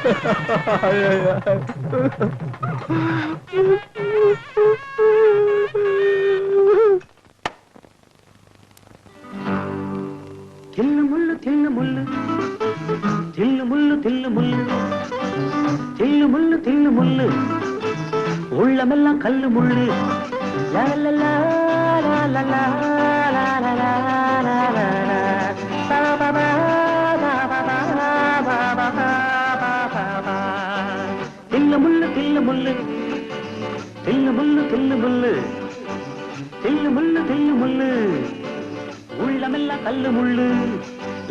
தில்லு முள்ளு தில்லு முள்ளு தில்லு முள்ளு தில்லு முள்ளு தில்லு முள்ளு தில்லு முள்ளு உள்ளமெல்லாம் கல்லு முள்ளு லா லா லா லா லா லா லா லா லா லா லா லா பா பா பா பா பா பா பா பா பா. தில்லு முள்ளு தில்லு முள்ளு தில்லு முள்ளு தில்லு முள்ளு தில்லு முள்ளு தில்லு முள்ளு உள்ளமெல்லாம் கல்லு முள்ளு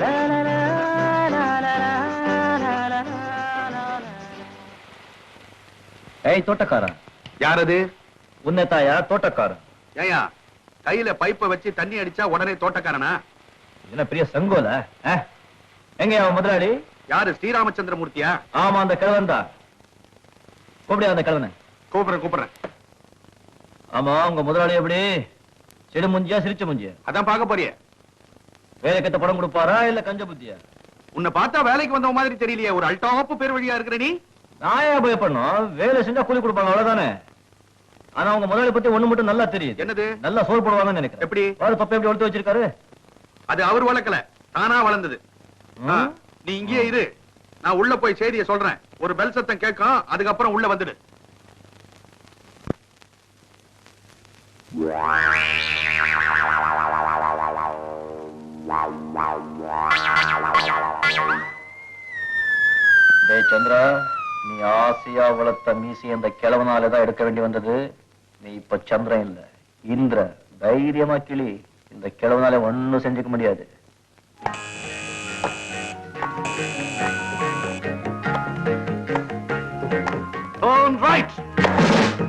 லா லா லா லா லா லா லா லா. ஏய் தோட்டக்காரன், யாரது? உன்னை தாயா தோட்டக்காரன்? ஏயா கையில பைப்பை வச்சு தண்ணி அடிச்சா உடனே தோட்டக்காரனா? என்ன பெரிய சங்கோல? எங்க அவன் முதலாளி? யாரு, ஸ்ரீராமச்சந்திரமூர்த்தியா? ஆமா, அந்த கிழவன் தான். கூப்பிடியா அந்த கிழவனை? கூப்பிடுறேன். ஆமா, உங்க முதலாளி எப்படி? சிடு முஞ்சியா சிரிச்ச முஞ்சியா? அதான் பார்க்க போறிய. வேலைக்கத்த படம் கொடுப்பாரா இல்ல கஞ்ச புத்தியா? உன்னை பார்த்தா வேலைக்கு வந்த மாதிரி தெரியலையே, ஒரு அல்டாப்பு பேர் வழியா இருக்கிற நீ. நான் ஏன் பயப்படணும்? வேலை செஞ்சா கூலி கொடுப்பாங்க, அவ்வளவுதானே. ஆனா உங்க முதலாளி பத்தி ஒண்ணு மட்டும் நல்லா தெரியுது. என்னது? நல்லா சோறு போடுவாங்கன்னு நினைக்கிறேன். எப்படி? வாரு பப்பை எப்படி வளர்த்து வச்சிருக்காரு? அது அவர் வளர்க்கல, தானா வளர்ந்தது. நீ இங்கேயே இரு, நான் உள்ள போய் செய்தியை சொல்றேன். ஒரு பெல் சத்தம் கேட்கும், அதுக்கப்புறம் உள்ள வந்துடு. டேய் சந்திரா, நீ ஆசையா வளர்த்த மீசி அந்த கிழவனாலதான் எடுக்க வேண்டி வந்தது. நீ இப்ப சந்திரன் இல்ல, இந்திர. தைரியமா கிளி, இந்த கிழவனால ஒண்ணும் செஞ்சுக்க முடியாது. Turn right.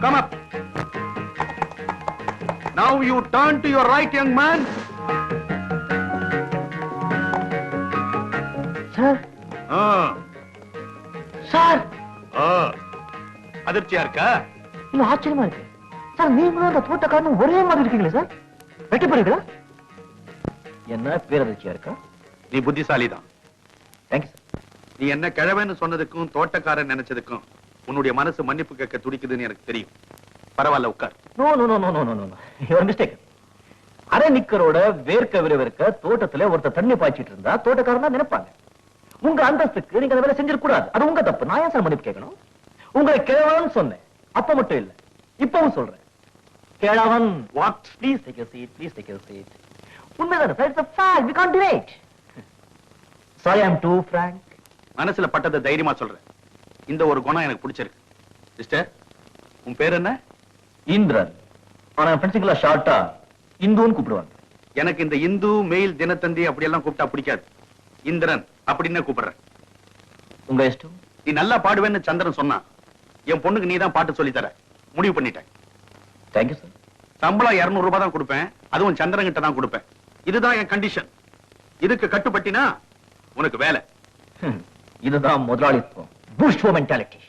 Come up. Now you turn to your right, young man. Sir sir, அதிர்ச்சியா இருக்கா? இல்ல ஆச்சரியமா இருக்கு சார். நீங்களும் அந்த தோட்டக்காரனும் ஒரே மாதிரி இருக்கீங்களா சார்? வெட்டி போறீங்களா? என்ன பேரதிர்ச்சியா இருக்கா? நீ புத்திசாலிதான். Thank you sir. நீ என்ன கிழவன்னு சொன்னதுக்கும் தோட்டக்காரன் நினைச்சதுக்கும் உன்னுடைய மனசு மன்னிப்பு கேட்க துடிக்குதுன்னு எனக்கு தெரியும். பரவாயில்ல, உட்கார். No no no no no no no, your mistake. அரை நிக்கரோட வேர்க்க விறுவிறுக்க தோட்டத்துல ஒருத்தர் தண்ணி பாய்ச்சிட்டு இருந்தா தோட்டக்காரன் தான் நினைப்பாங்க. உங்க அந்தஸ்துக்கு நீங்க அந்த வேலை செஞ்சிருக்கூடாது. அது உங்க தப்பு. நான் ஏன் சார் மன்னிப்பு கேட்கணும்? உங்களை கிழவன் சொன்னேன், அப்ப மட்டும் இல்ல, இப்பவும் சொல்றேன். கிழவன். What? Please take your seat, please take your seat. உண்மைதானே sir? It's a fact, we can't deny it. Sorry, I'm too frank. மனசுல பட்டதை தைரியமா சொல்றேன். இந்த ஒரு குணம் எனக்கு பிடிச்சிருக்கு. சிஸ்டர், உன் பேர் என்ன? இந்திரன். ஆனா ஃப்ரெண்ட்ஸுங்களா ஷார்ட்டா இந்துன்னு கூப்பிடுவாங்க. எனக்கு இந்த இந்து மெயில் தினத்தந்தி அப்படி எல்லாம் கூப்பிட்டா பிடிக்காது. இந்திரன் அப்படின்னு கூப்பிடுறேன். உங்க இஷ்டம். நீ நல்லா பாடுவேன்னு சந்திரன் சொன்னான். என் பொண்ணுக்கு நீ தான் பாட்டு சொல்லி தர முடிவு பண்ணிட்டேன். Thank you sir. சம்பளம் 200 ரூபாய் தான் கொடுப்பேன், அதுவும் சந்திரன் கிட்ட தான் கொடுப்பேன். இதுதான் என் கண்டிஷன். இதுக்கு கட்டுப்பட்டினா உனக்கு வேலை. இதுதான் முதலாளித்துவம், பூர்ஷ்வா மென்டாலிட்டி.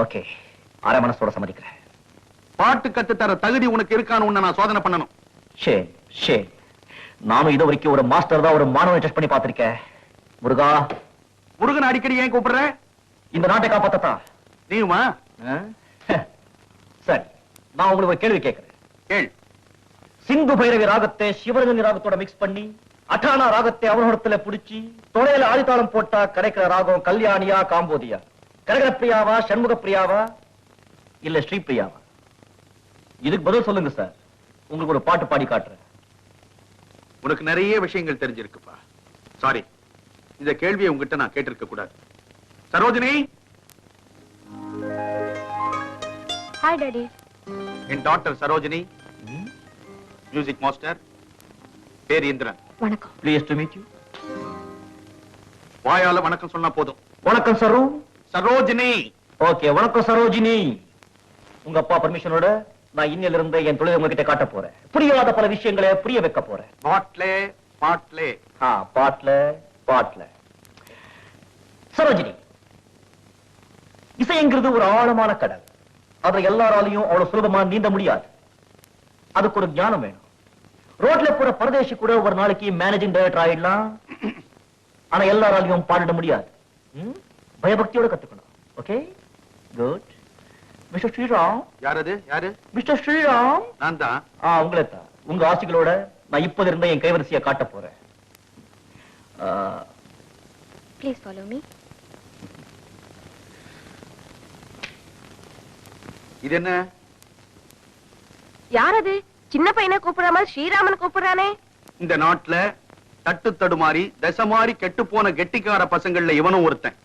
ஓகே, அரை மனசோட சம்மதிக்கிறேன். பாட்டு கத்து தர தகுதி உனக்கு இருக்கான்னு உன்னை நான் சோதனை பண்ணணும். Shame shame. நானும் இது வரைக்கும் ஒரு மாஸ்டர் தான் ஒரு மாணவனை டெஸ்ட் பண்ணி பார்த்திருக்கேன். முருகா. முருகன் அடிக்கடி ஏன் கூப்பிடுற? இந்த நாட்டை காப்பாத்தா. நீயுமா? சரி, நான் உங்களுக்கு ஒரு கேள்வி கேட்கிறேன். கேள். சிந்து பைரவி ராகத்தை சிவரஞ்சனி ராகத்தோட மிக்ஸ் பண்ணி அட்டானா ராகத்தை அவனோடத்துல புடிச்சு தொடையில ஆதித்தாளம் போட்டா கிடைக்கிற ராகம் கல்யாணியா காம்போதியா? கரகர பிரியாவா, சண்முக பிரியாவா, இல்ல ஸ்ரீபிரியாவா? இதுக்கு பதில் சொல்லுங்க சார். உங்களுக்கு ஒரு பாட்டு பாடி காட்டுறேன். உனக்கு நிறைய விஷயங்கள் தெரிஞ்சிருக்குப்பா. சாரி, இந்த கேள்வியை உங்ககிட்ட நான் கேட்டிருக்க கூடாது. சரோஜினி. Hi daddy. என் டாக்டர் சரோஜினி, மியூசிக் மாஸ்டர். பேர் இந்திரன். வணக்கம். Please to meet you. வாயால வணக்கம் சொன்னா போதும். வணக்கம் சரோ. சரோஜினி. ஓகே, வணக்கம் சரோஜினி. உங்க அப்பா பர்மிஷனோட நான் இன்னில இருந்து என் தொழிலை உங்ககிட்ட காட்ட போறேன். புரியாத பல விஷயங்களை புரிய வைக்க போறேன். பாட்லே பாட்லே. பாட்ல பாட்ல. சரோஜினி, இசைங்கிறது ஒரு ஆழமான கடல். அதை எல்லாராலையும் அவ்வளவு சுலபமா நீந்த முடியாது. அதுக்கு ஒரு ஞானம் வேணும். ரோட்ல போற பரதேசி கூட ஒரு நாளைக்கு மேனேஜிங் டைரக்டர் ஆயிடலாம். ஆனா எல்லாராலையும் பாடிட முடியாது. பயபக்தியோட கத்துக்கணும். Okay, good. மிஸ்டர் ஸ்ரீராம். யாரது யாரு? மிஸ்டர் ஸ்ரீராம். நான் தான். உங்களை தான். உங்க ஆசைகளோட நான் இப்போது இருந்த என் கைவரிசையை காட்ட போறேன். Please follow me. இது என்ன? யார் அது? சின்ன பையனை கூப்பிடுற மாதிரி ஸ்ரீராமன் கூப்பிடுறானே. இந்த நாட்டுல தட்டு தடுமாறி தசை மாறி கெட்டு போன கெட்டிக்கார பசங்கள்ல இவனும் ஒருத்தன்.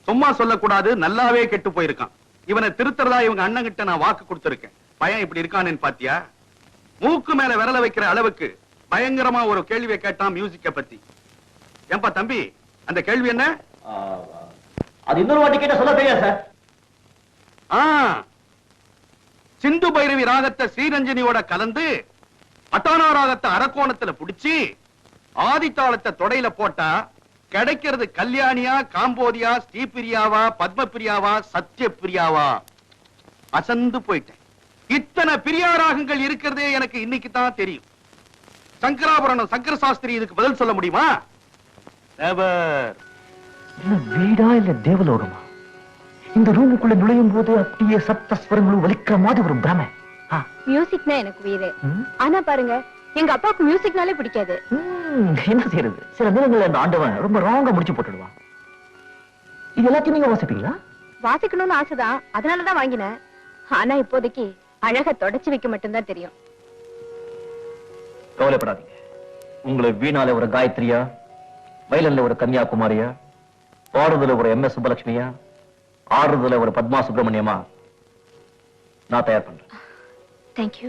சும்மா சொல்லக்கூடாது, நல்லாவே கெட்டு போயிருக்கான். இவனை திருத்தறதா இவங்க அண்ணன் கிட்ட நான் வாக்கு கொடுத்திருக்கேன். பையன் இப்படி இருக்கானேன்னு பாத்தியா? மூக்கு மேல விரல வைக்கிற அளவுக்கு பயங்கரமா ஒரு கேள்வியை கேட்டான் மியூசிக்க பத்தி. ஏன்பா தம்பி, அந்த கேள்வி என்ன? அது இன்னொரு வாட்டி கேட்ட சொல்ல தெரியாது சார். சிந்து பைரவி ராகத்தை ஸ்ரீரஞ்சனியோட கலந்து அட்டானா ராகத்தை அரக்கோணத்துல புடிச்சு ஆதித்தாளத்தை தொடையில போட்டா கிடைக்கிறது கல்யாணியா, காம்போதியா, ஸ்ரீபிரியாவா, பத்மபிரியாவா, சத்யபிரியாவா? அசந்து போயிட்டேன். இத்தனை பிரியா ராகங்கள் இருக்கிறதே எனக்கு இன்னைக்கு தான் தெரியும். சங்கராபுரணம் சங்கர சாஸ்திரி இதுக்கு பதில் சொல்ல முடியுமா? Never. வீடா இல்ல தேவலோகமா? இந்த ரூமுக்குள்ள நுழையும் போது அப்படியே சப்த ஸ்வரங்களும் வலிக்கிற மாதிரி ஒரு பிரமை. மியூசிக்னா எனக்கு உயிரே. ஆனா பாருங்க, எங்க அப்பாவுக்கு மியூசிக்னாலே பிடிக்காது. என்ன செய்யறது? சில நேரங்கள்ல அந்த ஆண்டவன் ரொம்ப ராங்கா முடிச்சு போட்டுடுவான். இது எல்லாத்தையும் நீங்க வாசிப்பீங்களா? வாசிக்கணும்னு ஆசைதான், அதனாலதான் வாங்கினேன். ஆனா இப்போதைக்கு அழகா தொடச்சு வைக்க மட்டும்தான் தெரியும். கவலைப்படாதீங்க. உங்களை வீணால ஒரு காயத்ரியா, வயலன்ல ஒரு கன்னியாகுமாரியா, பாடுதல ஒரு MS சுப்பலட்சுமியா, ஆடுறதுல ஒரு பத்மா சுப்பிரமணியமா நான் தயார் பண்றேன். தேங்க்யூ.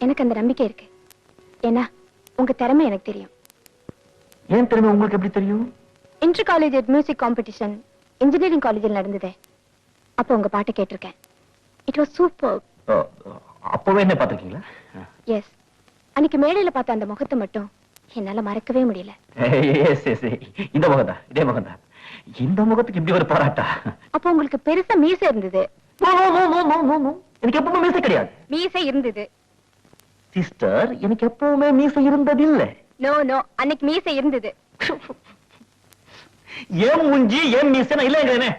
எனக்கு அந்த நம்பிக்கை இருக்கு. ஏன்னா உங்க திறமை எனக்கு தெரியும். ஏன் திறமை உங்களுக்கு எப்படி தெரியும்? Inter college music competition engineering காலேஜில் நடந்ததே, அப்போ உங்க பாட்டு கேட்டிருக்கேன். It was super. அப்பவே என்ன பாத்துருக்கீங்களா? எஸ். அன்னைக்கு மேடையில பார்த்த அந்த முகத்தை மட்டும் என்னால மறக்கவே முடியல. இந்த முகம்தான், இதே முகம்தான். இந்த முகத்துக்கு இப்படி ஒரு பாராட்டா? அப்போ உங்களுக்கு பெருசா மீசை இருந்தது. எனக்கு எப்பவுமே மீசை கிடையாது. மீசை இருந்தது சிஸ்டர், எனக்கு எப்பவுமே மீசை இருந்ததில்லை. நோ நோ, அன்னைக்கு மீசை இருந்தது. ஏன் மூஞ்சி ஏன் மீசை நான் இல்லைங்கிறேனே.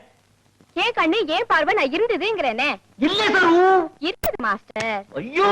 ஏன் கண்ணு ஏன் பார்வை நான் இருந்ததுங்கிறேனே. இல்லை சார். இருக்குது மாஸ்டர். ஐயோ,